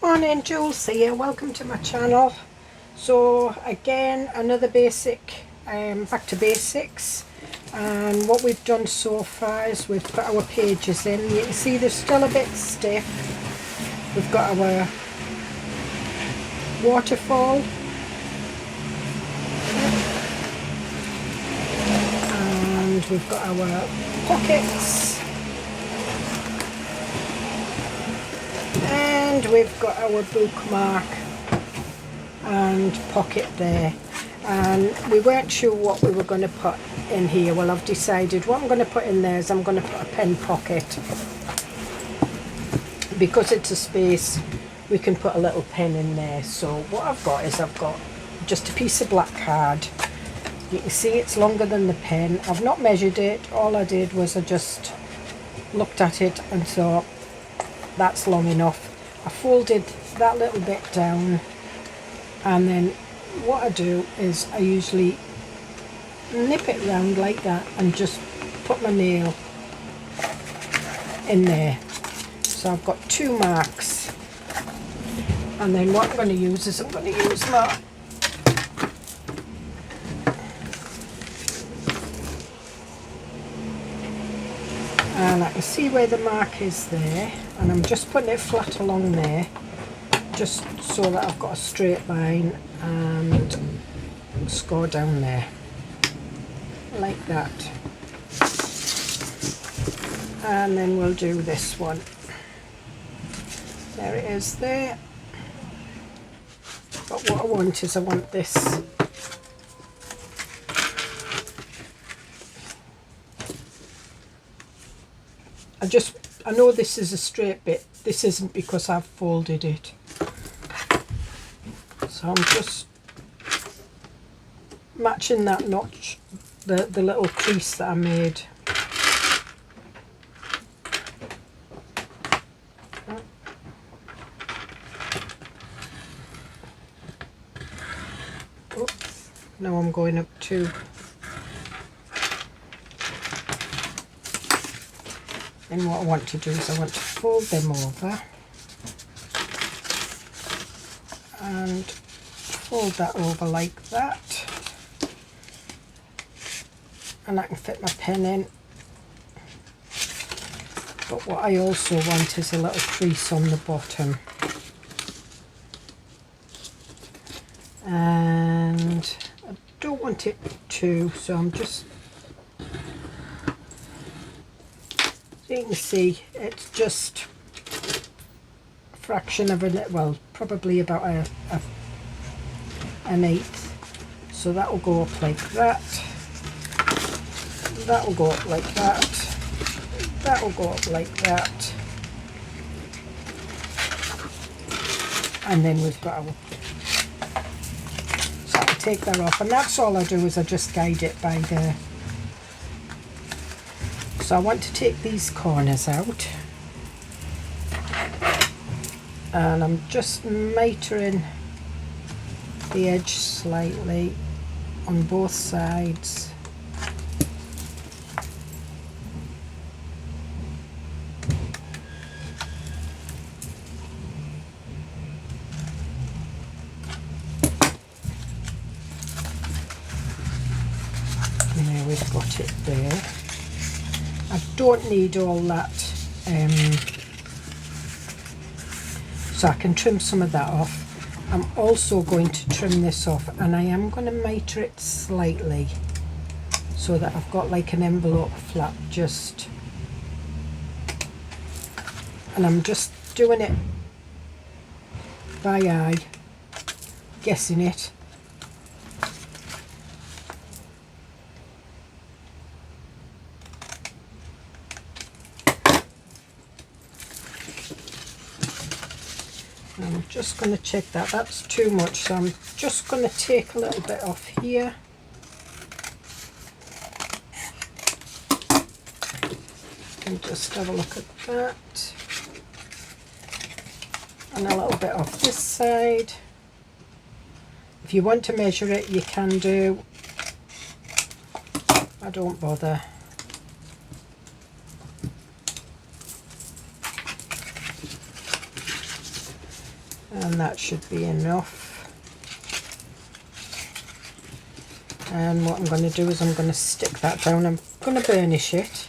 Morning, Jules here. Welcome to my channel. So again, another basic, back to basics. And what we've done so far is we've put our pages in. You can see they're still a bit stiff. We've got our waterfall, and we've got our pockets, and we've got our bookmark and pocket there. And we weren't sure what we were going to put in here. Well, I've decided what I'm going to put in there is I'm going to put a pen pocket. Because it's a space, we can put a little pen in there. So what I've got is I've got just a piece of black card. You can see it's longer than the pen. I've not measured it. All I did was I just looked at it and thought that's long enough. I folded that little bit down, and then what I do is I usually nip it round like that and just put my nail in there. So I've got two marks, and then what I'm going to use is I'm going to use my and I can see where the mark is there, and I'm just putting it flat along there just so that I've got a straight line and score down there like that. And then we'll do this one. There it is there. But what I want is I want this I know this is a straight bit. This isn't because I've folded it. So I'm just matching that notch, the little crease that I made. Oh, now I'm going up to and what I want to do is I want to fold them over and fold that over like that, and I can fit my pen in. But what I also want is a little crease on the bottom, and I don't want it too, so I'm just, you can see it's just a fraction of well, probably about an eighth. So that will go up like that, that will go up like that, that will go up like that, and then we've got our, so I can take that off, and that's all I do is I just guide it by the. So I want to take these corners out, and I'm just mitering the edge slightly on both sides. And there we've got it there. I don't need all that, so I can trim some of that off. I'm also going to trim this off, and I am going to miter it slightly so that I've got like an envelope flap just, and I'm just doing it by eye, guessing it. I'm just going to check that that's too much, so I'm just going to take a little bit off here. And just have a look at that. And a little bit off this side. If you want to measure it, you can do. I don't bother. and that should be enough. And what I'm going to do is I'm going to stick that down. I'm going to burnish it.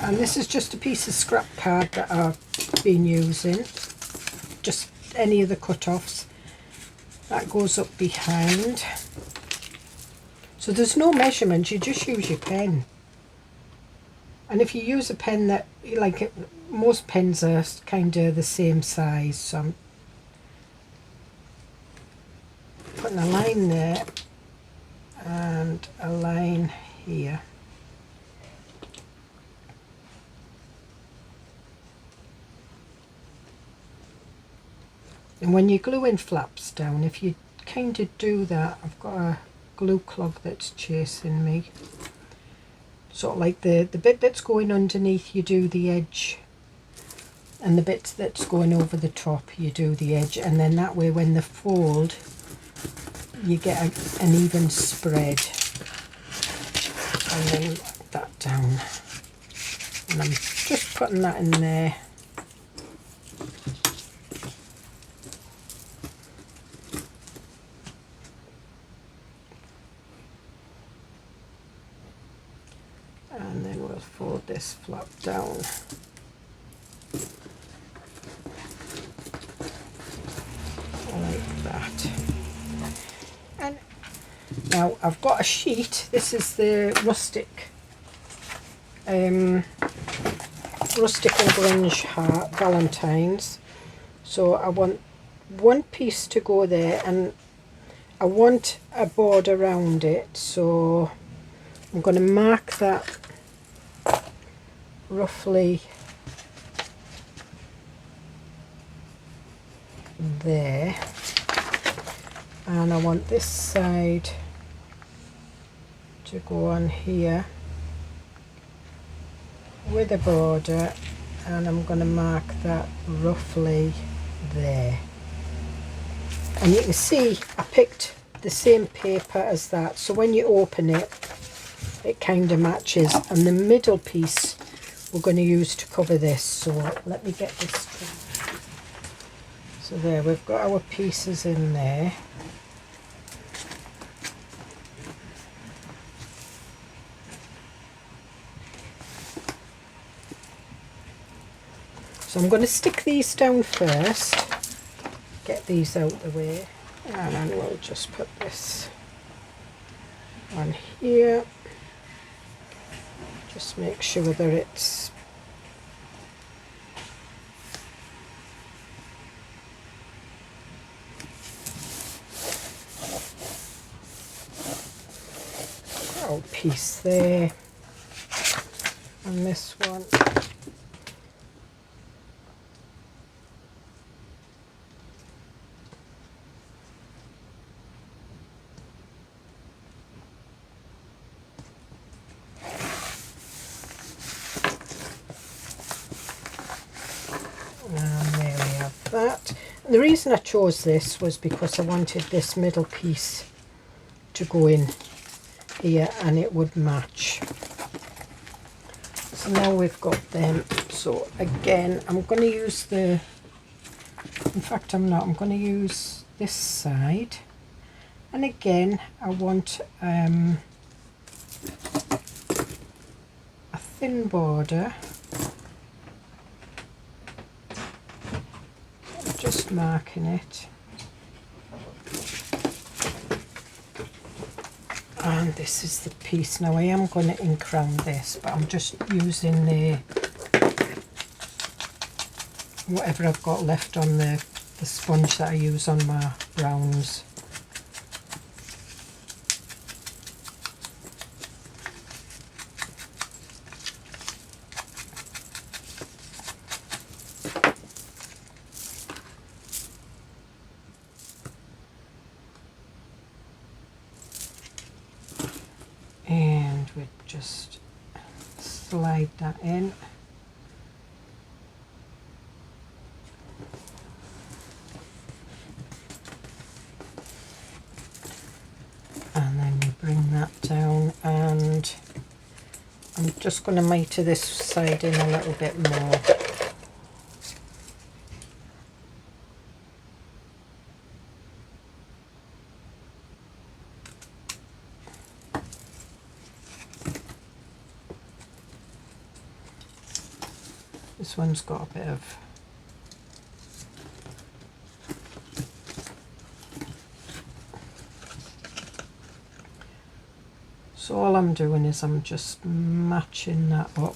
And this is just a piece of scrap card that I've been using, just any of the cut-offs. That goes up behind. So there's no measurement, you just use your pen. And if you use a pen that, like most pens are kind of the same size, so I'm putting a line there and a line here. And when you're gluing flaps down, if you kind of do that, I've got a glue clog that's chasing me. Sort of like the bit that's going underneath, you do the edge, and the bit that's going over the top, you do the edge, and then that way when they fold, you get an even spread. And then that down. And I'm just putting that in there. And then we'll fold this flap down. Like that. And now I've got a sheet. This is the rustic and grunge heart Valentine's. So I want one piece to go there, and I want a border around it, so I'm going to mark that roughly there, and I want this side to go on here with a border, and I'm going to mark that roughly there. And you can see I picked the same paper as that, so when you open it, it kind of matches. And the middle piece we're going to use to cover this, so let me get this straight. So there, we've got our pieces in there. So I'm going to stick these down first, get these out of the way, and then we'll just put this on here. Just make sure that it's our piece there, and this one. That. And the reason I chose this was because I wanted this middle piece to go in here and it would match. So now we've got them. So again, I'm going to use the, in fact I'm not, I'm going to use this side, and again I want a thin border. Just marking it, and this is the piece. Now I am going to ink round this, but I'm just using the whatever I've got left on the sponge that I use on my rounds. And we just slide that in. And then we bring that down and I'm just going to mitre this side in a little bit more. This one's got a bit of so all I'm doing is I'm just matching that up.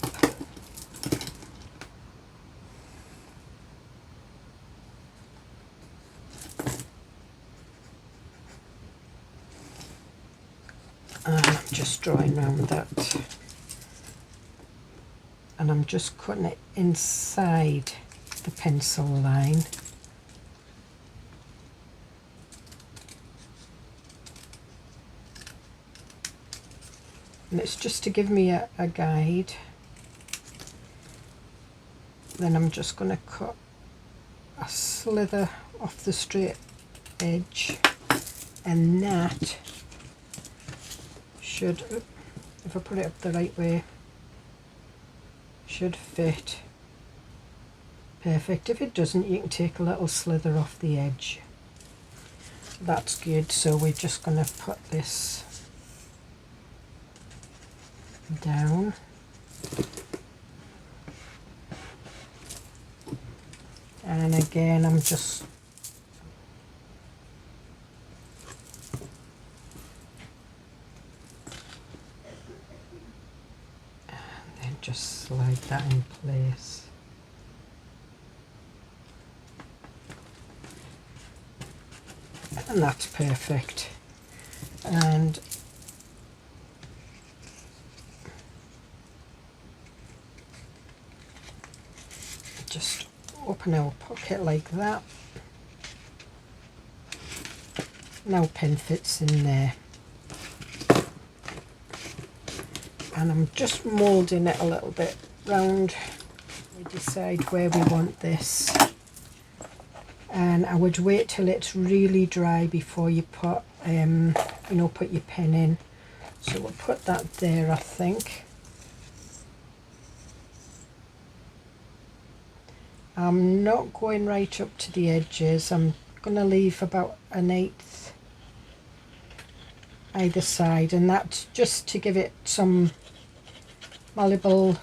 And I'm just drawing around that. And I'm just cutting it inside the pencil line. And it's just to give me a guide. Then I'm just going to cut a slither off the straight edge, and that should, if I put it up the right way, should fit perfect. If it doesn't, you can take a little slither off the edge. That's good. So we're just going to put this down. And again, I'm just just slide that in place. And that's perfect. And just open our pocket like that. Now pen fits in there. And I'm just moulding it a little bit round. We decide where we want this, and I would wait till it's really dry before you put put your pen in. So we'll put that there, I think. I'm not going right up to the edges. I'm going to leave about 1/8 either side, and that's just to give it some malleable,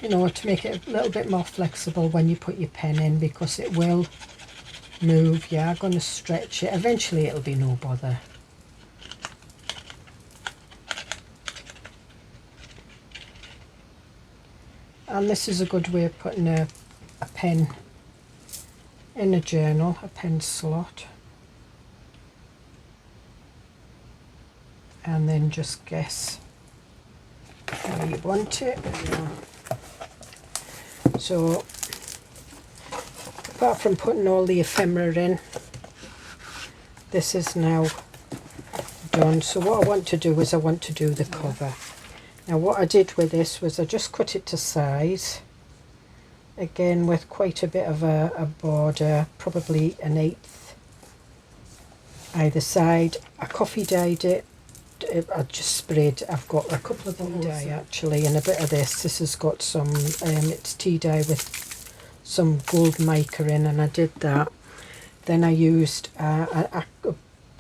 to make it a little bit more flexible when you put your pen in, because it will move. You are going to stretch it. Eventually it'll be no bother. And this is a good way of putting a pen in a journal, a pen slot. And then just guess how you want it. So apart from putting all the ephemera in, this is now done. So what I want to do is I want to do the cover. Now what I did with this was I just cut it to size, again with quite a bit of a border, probably 1/8 either side. I coffee dyed it. I just sprayed, I've got a couple of bottles dye actually, and a bit of this. This has got some, it's tea dye with some gold mica in, and I did that. Then I used a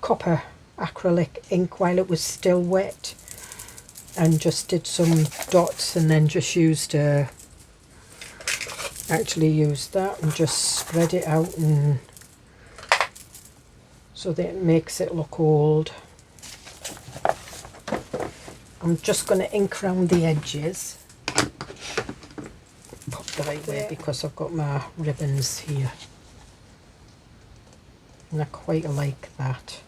copper acrylic ink while it was still wet, and just did some dots, and then just used actually used that and just spread it out, and so that it makes it look old. I'm just going to ink around the edges, pop the right way, because I've got my ribbons here and I quite like that.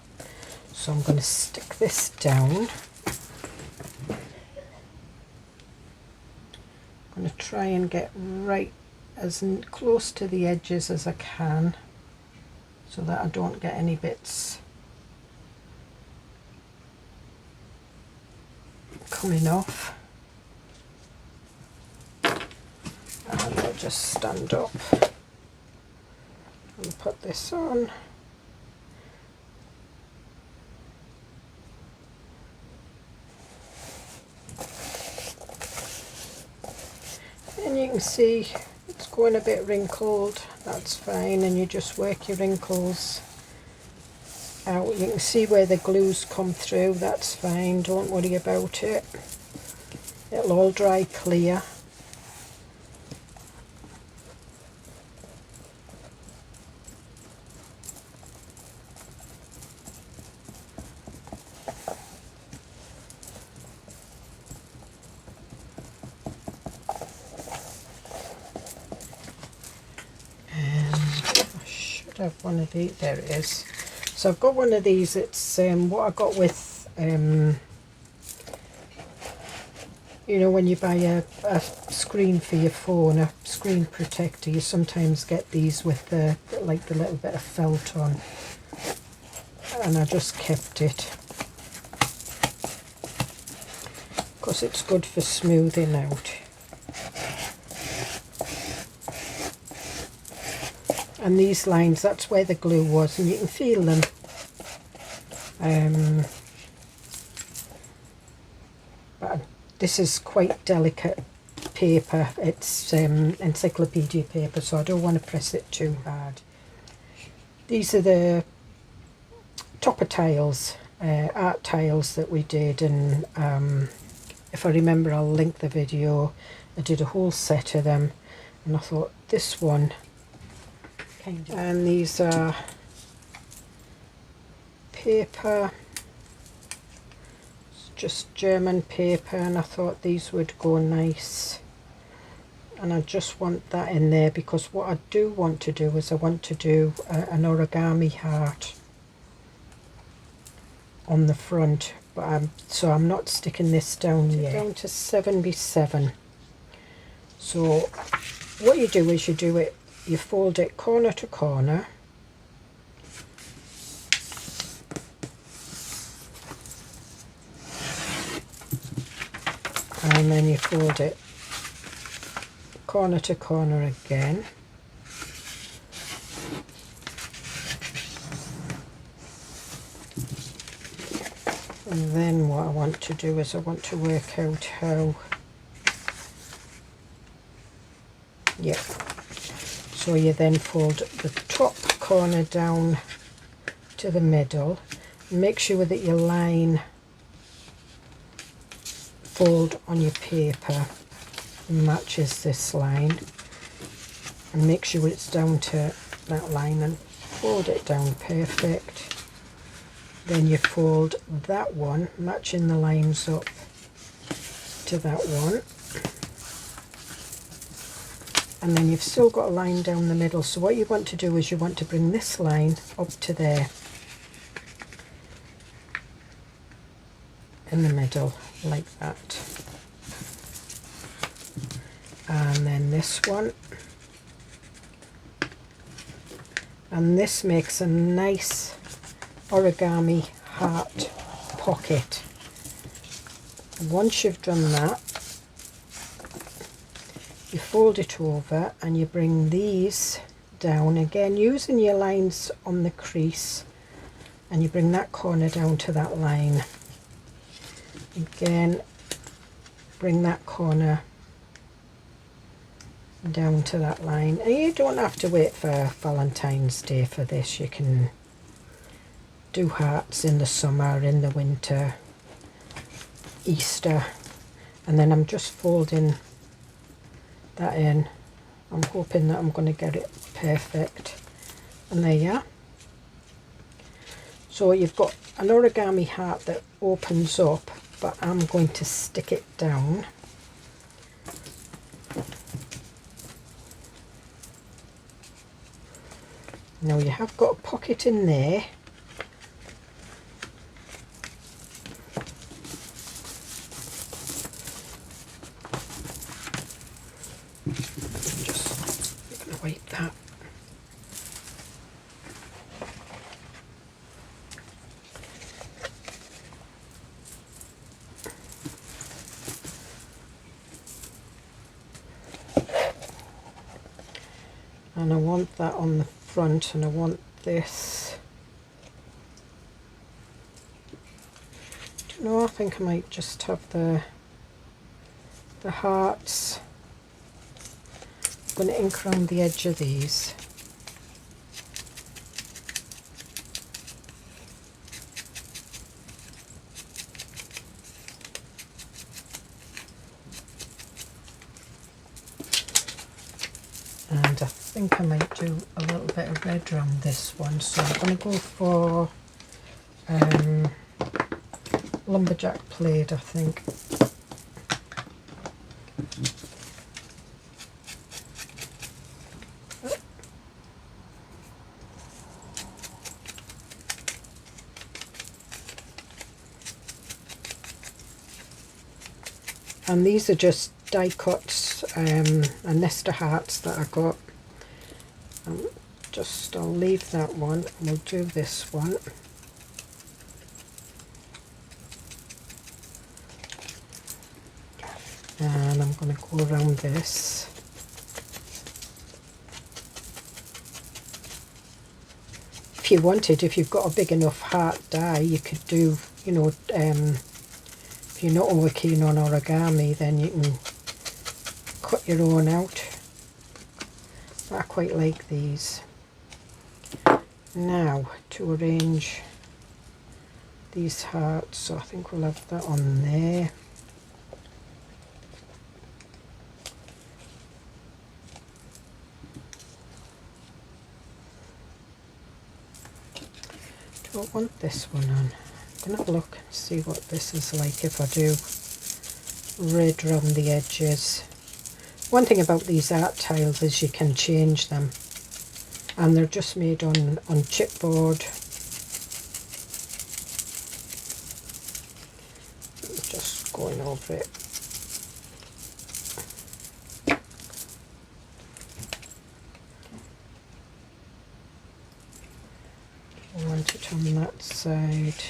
So I'm going to stick this down. I'm going to try and get right as close to the edges as I can, so that I don't get any bits coming off. And I'll just stand up and put this on. can see it's going a bit wrinkled. That's fine, and you just work your wrinkles out. You can see where the glue's come through. That's fine, don't worry about it. It'll all dry clear. Have one of these. There it is. So I've got one of these. It's what I got with you know, when you buy a screen for your phone, a screen protector, you sometimes get these with the like the little bit of felt on, and I just kept it because it's good for smoothing out. And these lines, that's where the glue was, and you can feel them. But this is quite delicate paper. It's encyclopedia paper, so I don't want to press it too hard. These are the topper tiles, art tiles that we did, and if I remember, I'll link the video. I did a whole set of them, and I thought this one, and these are paper, it's just German paper, and I thought these would go nice, and I just want that in there because what I do want to do is I want to do an origami heart on the front, but so I'm not sticking this down yet. Down to 77. So what you do is you fold it corner to corner, and then you fold it corner to corner again, and then what I want to do is I want to work out how, yeah. So you then fold the top corner down to the middle. Make sure that your line fold on your paper matches this line, and make sure it's down to that line and fold it down perfect. Then you fold that one, matching the lines up to that one. And then you've still got a line down the middle, so what you want to do is you want to bring this line up to there in the middle like that, and then this one, and this makes a nice origami heart pocket. Once you've done that, you fold it over and you bring these down again using your lines on the crease, and you bring that corner down to that line again, bring that corner down to that line. And you don't have to wait for Valentine's Day for this. You can do hearts in the summer, in the winter, Easter. And then I'm just folding that in. I'm hoping that I'm going to get it perfect, and there you are. So you've got an origami heart that opens up, but I'm going to stick it down. Now you have got a pocket in there, wipe that. And I want that on the front, and I want this. I don't know, I think I might just have the hearts I'm going to ink around the edge of these. And I think I might do a little bit of red around this one, so I'm going to go for lumberjack plaid, I think. And these are just die cuts and nester hearts that I got. I'll leave that one and we'll do this one. And I'm going to go around this. If you wanted, if you've got a big enough heart die, you could do, you know, if you're not over keen on origami, then you can cut your own out. I quite like these. Now to arrange these hearts, so I think we'll have that on there. Don't want this one on. I'm going to have a look and see what this is like if I do red around the edges. One thing about these art tiles is you can change them, and they're just made on chipboard. Just going over it. I want it on that side.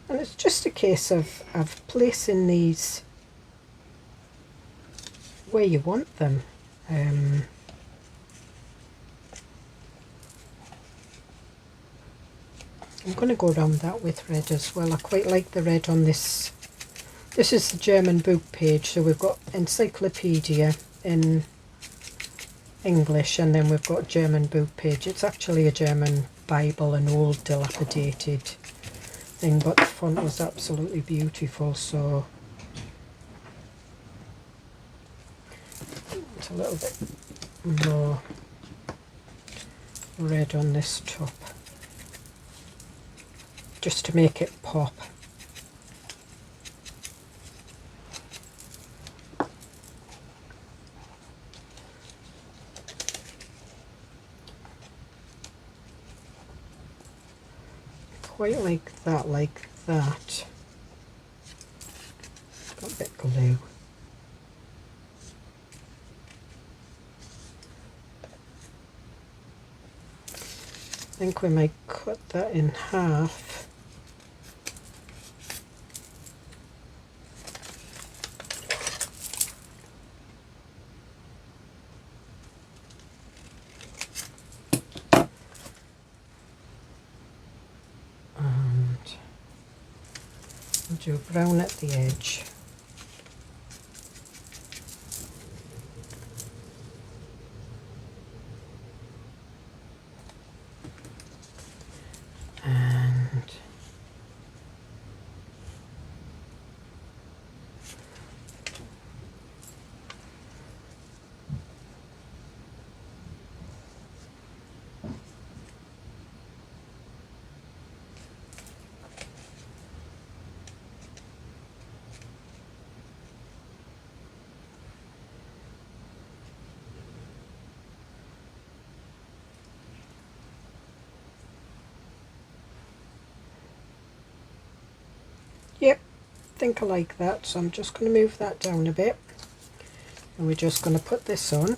And it's just a case of placing these where you want them. I'm going to go around that with red as well. I quite like the red on this. This is the German book page, so we've got encyclopedia in English, and then we've got German book page. It's actually a German Bible, an old dilapidated thing, but the font was absolutely beautiful, so it's a little bit more red on this top, just to make it pop. Quite like that. Got a bit of glue. I think we might cut that in half. Do brown at the edge. And yep, I think I like that, so I'm just going to move that down a bit, and we're just going to put this on.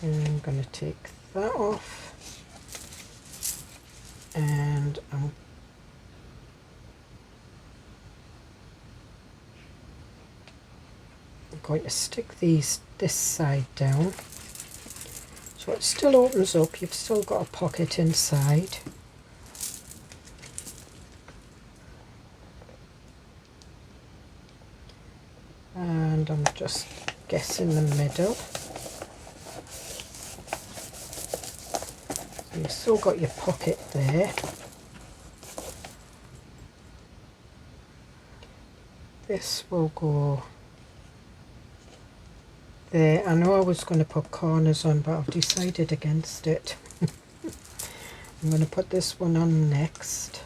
And I'm going to take that off, and I'm going to stick this side down so it still opens up. You've still got a pocket inside. And I'm just guessing the middle. So you've still got your pocket there. This will go there. I know I was going to put corners on, but I've decided against it. I'm going to put this one on next.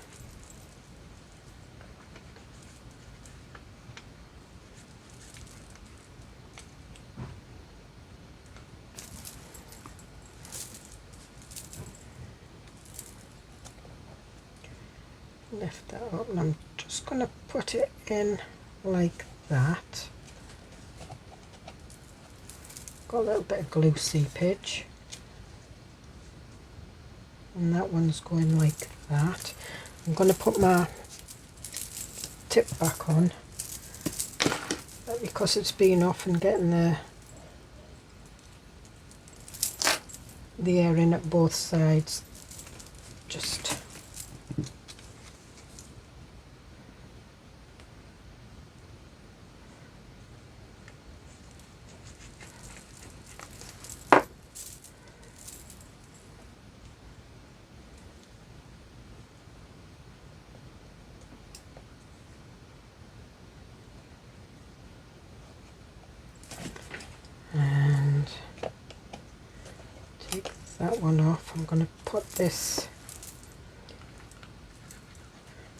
Lift that up, and I'm just going to put it in like that. Got a little bit of glue seepage, and that one's going like that. I'm going to put my tip back on, but because it's been off and getting the air in at both sides, just and take that one off. I'm going to put this.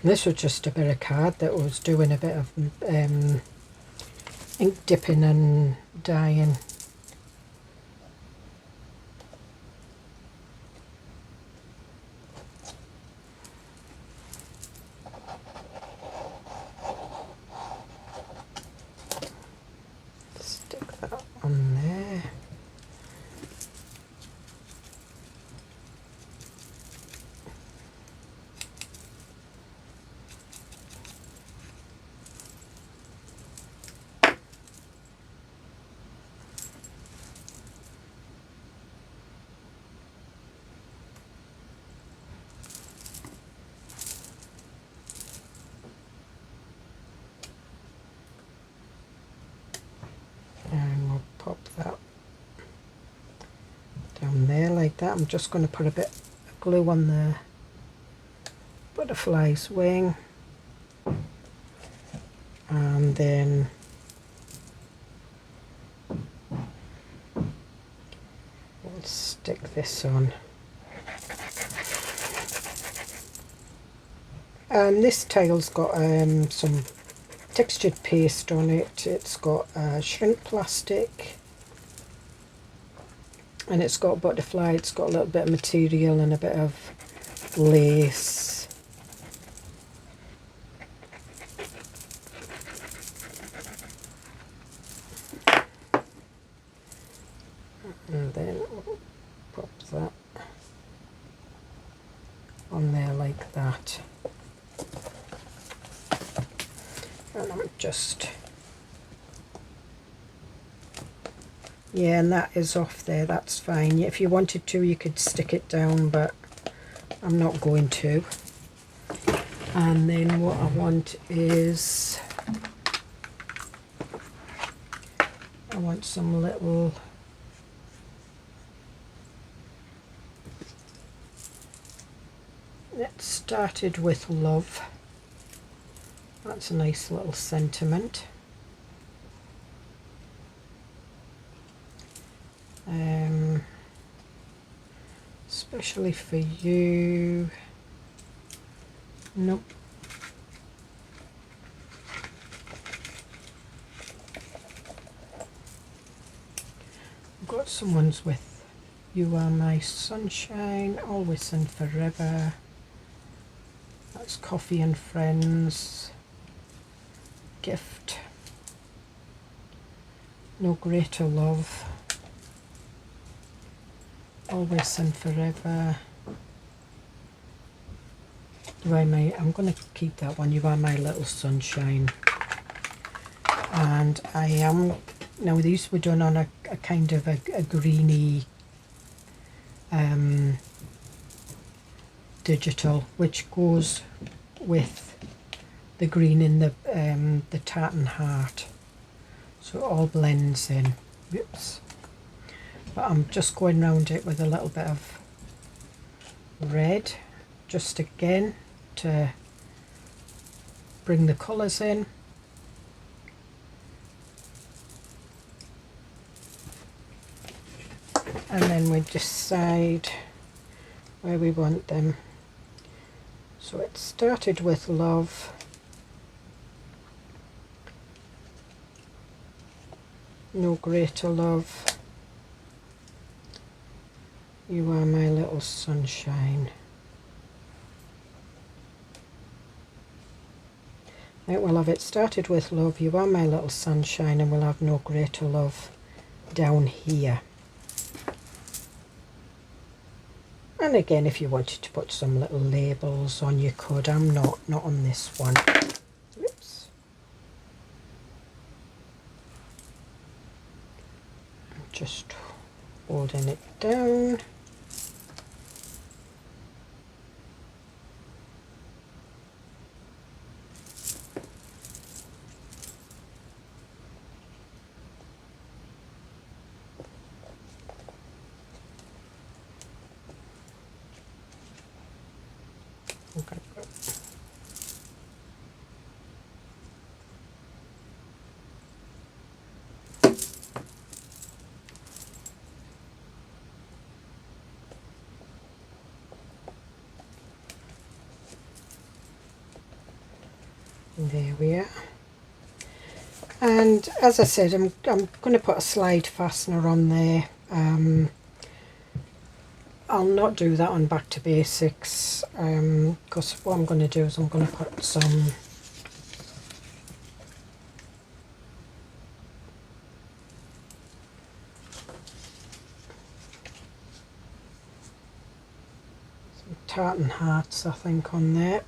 This was just a bit of card that was doing a bit of ink dipping and dyeing. Stick that on there. And we'll pop that down there like that. I'm just going to put a bit of glue on the butterfly's wing, and then we'll stick this on. This tile's got some textured paste on it. It's got shrink plastic, and it's got butterfly. It's got a little bit of material and a bit of lace. And then we'll pop that on there like that. And I'm just, yeah, and that is off there, that's fine. If you wanted to, you could stick it down, but I'm not going to. And then what I want is, I want some little, it started with love. That's a nice little sentiment. Especially for you. Nope. I've got some ones with "You Are My Sunshine," "Always and Forever." That's "Coffee and Friends," "Gift," "No Greater Love," Always and Forever. I'm going to keep that one. You Are My Little Sunshine. And I am, now these were done on a kind of a greeny digital, which goes with the green in the tartan heart, so it all blends in. Oops. But I'm just going around it with a little bit of red, just again to bring the colours in. And then we decide where we want them. So it started with love. No greater love. You Are My Little Sunshine. Right, we'll have it started with love, You Are My Little Sunshine, and we'll have No Greater Love down here. And again, if you wanted to put some little labels on, you could. I'm not on this one. Oops. I'm just holding it down. Okay. There we are. And as I said, I'm going to put a slide fastener on there. I'll not do that on Back to Basics, because what I'm going to do is I'm going to put some tartan hearts, I think, on there.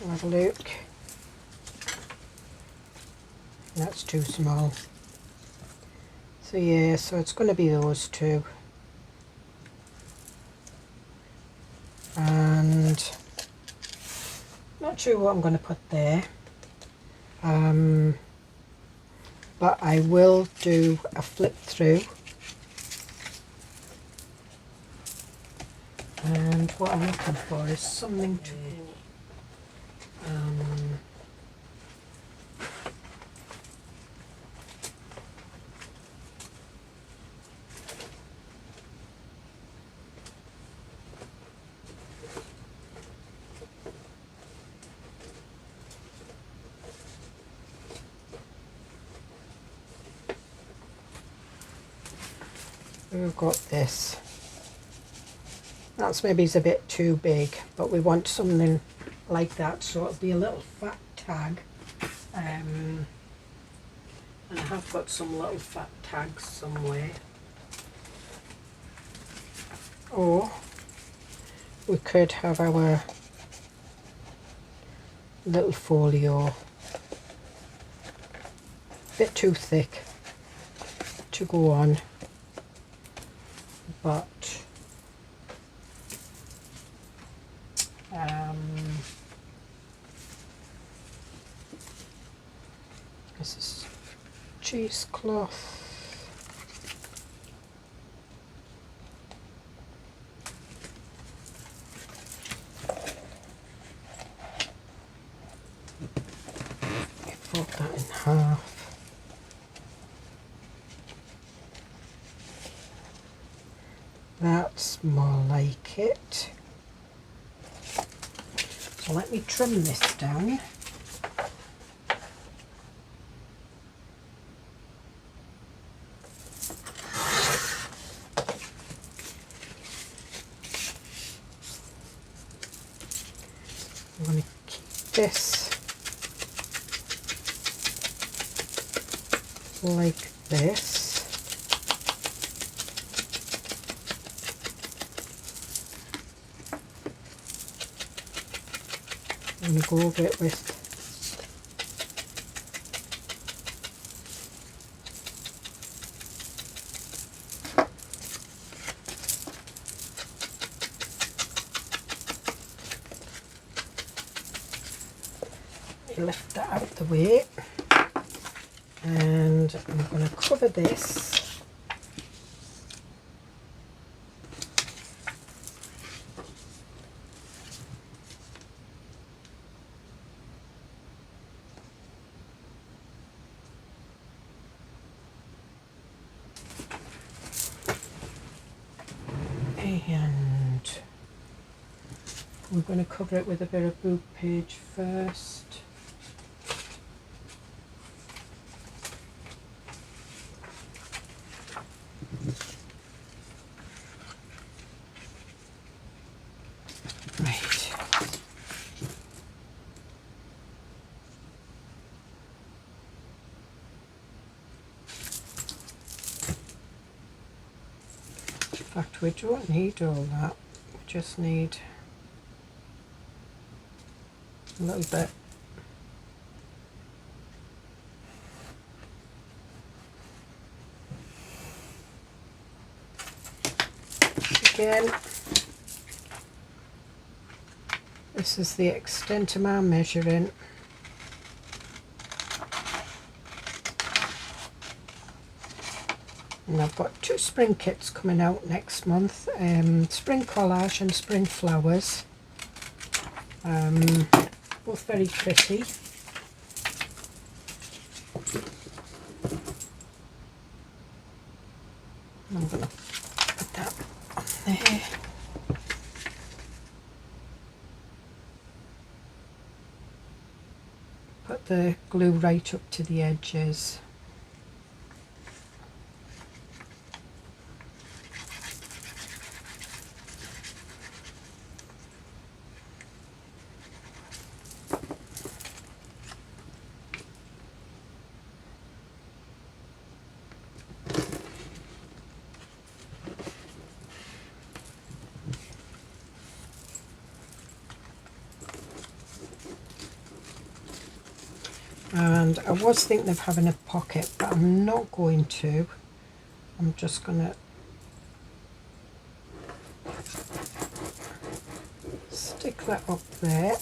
Have a look. That's too small. So yeah, so it's going to be those two. And not sure what I'm going to put there. But I will do a flip through. And what I'm looking for is something to we've got this. That's maybe a bit too big, but we want something like that, so it'll be a little fat tag. And I have got some little fat tags somewhere. Or we could have our little folio. Bit too thick to go on, but this is cheesecloth. Fold that in half. That's more like it. So let me trim this down. I'm going to keep this like this. I'm going to go over it with lift that out of the way, and I'm going to cover this and we're going to cover it with a bit of book page first. In fact, we don't need all that, we just need a little bit. Again, this is the extent of my measuring. And I've got 2 spring kits coming out next month, spring collage and spring flowers, both very pretty. I'm going to put that on there. Put the glue right up to the edges. And I was thinking of having a pocket, but I'm not going to. I'm just going to stick that up there.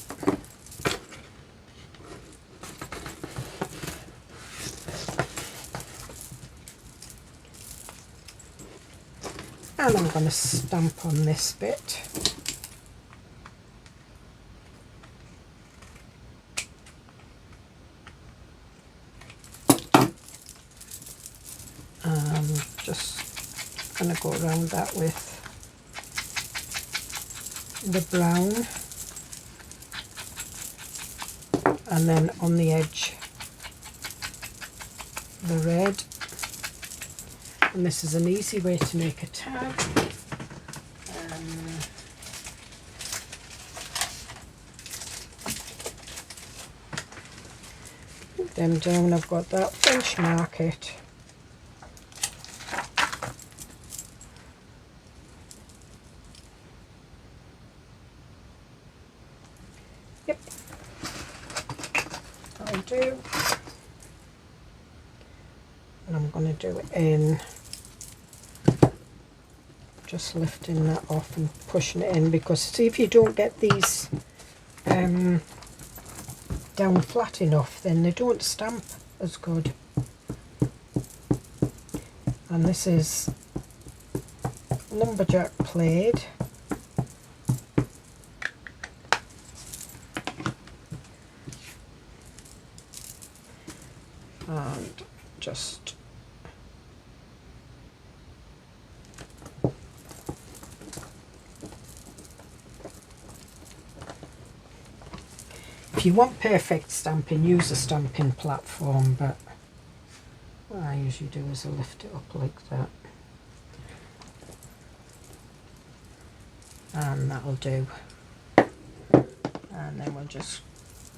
And I'm going to stamp on this bit. Just going to go around that with the brown, and then on the edge the red. And this is an easy way to make a tag. Put them down. I've got that French market. Yep, I'll do. And I'm going to do it in, just lifting that off and pushing it in, because see, if you don't get these down flat enough, then they don't stamp as good. And this is lumberjack plaid. And just if you want perfect stamping, use a stamping platform, but what I usually do is I lift it up like that, and that'll do. And then we'll just,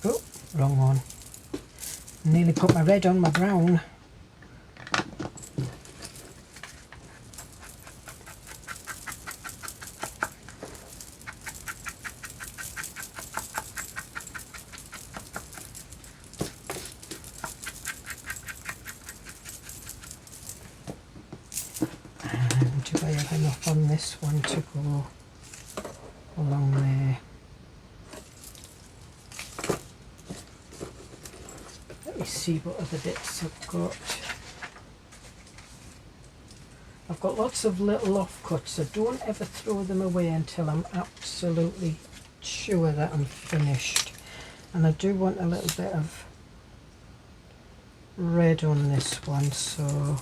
oh, wrong one. Nearly put my red on my brown. And do I have enough on this one to go along there? Let me see what other bits I've got. I've got lots of little offcuts, so don't ever throw them away until I'm absolutely sure that I'm finished. And I do want a little bit of red on this one, so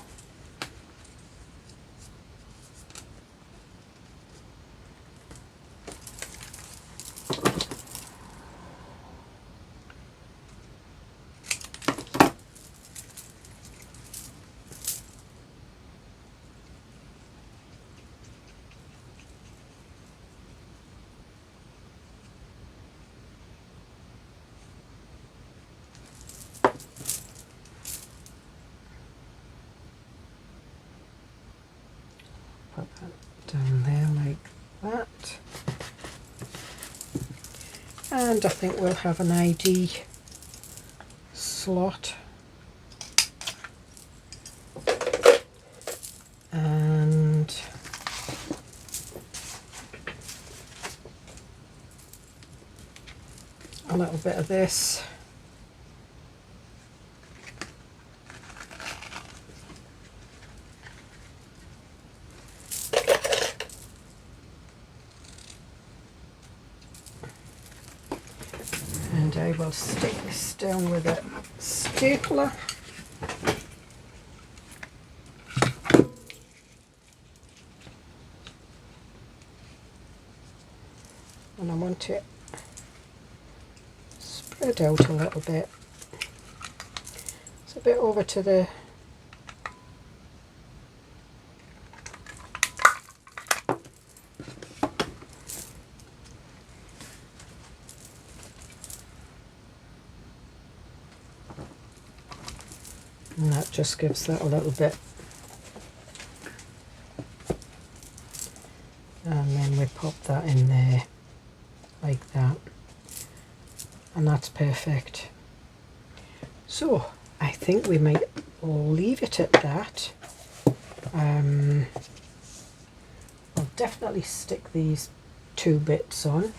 put that down there like that. And I think we'll have an ID slot. And a little bit of this. And I will stick this down with a stapler. And I want it spread out a little bit. It's a bit over to the and that just gives that a little bit. And then we pop that in there like that, and that's perfect. So I think we might leave it at that. I'll definitely stick these two bits on.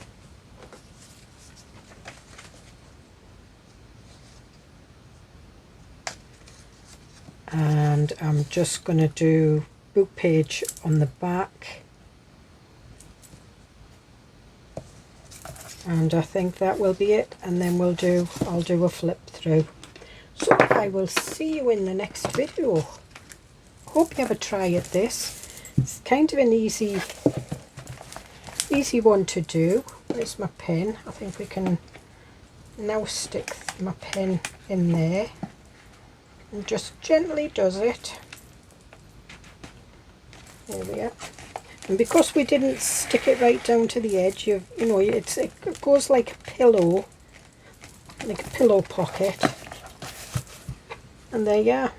And I'm just going to do book page on the back, and I think that will be it, and then I'll do a flip through. So I will see you in the next video. Hope you have a try at this. It's kind of an easy one to do. Where's my pen? I think we can now stick my pen in there. And just gently does it. There we are. And because we didn't stick it right down to the edge, you know, it goes like a pillow pocket. And there you are.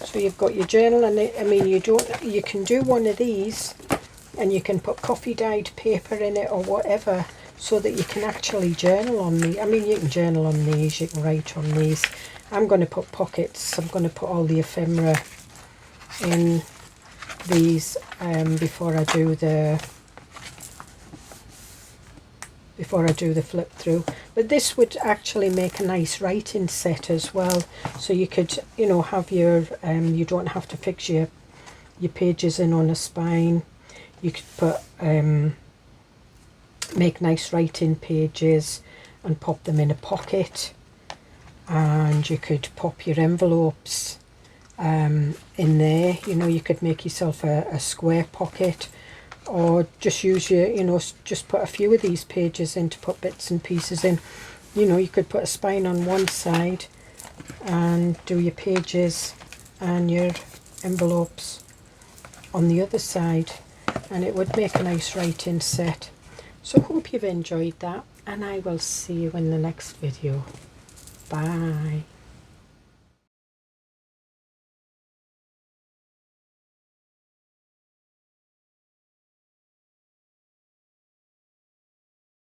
So you've got your journal, and I mean, you can do one of these, and you can put coffee dyed paper in it or whatever, so that you can actually journal on these. I mean, you can journal on these, you can write on these. I'm going to put pockets. I'm going to put all the ephemera in these before I do the flip through. But this would actually make a nice writing set as well. So you could, you know, have your you don't have to fix your pages in on a spine. You could put make nice writing pages and pop them in a pocket. And you could pop your envelopes in there. You know, you could make yourself a square pocket, or just use your, you know, just put a few of these pages in to put bits and pieces in. You know, you could put a spine on one side and do your pages and your envelopes on the other side, and it would make a nice writing set. So hope you've enjoyed that, and I will see you in the next video. Bye.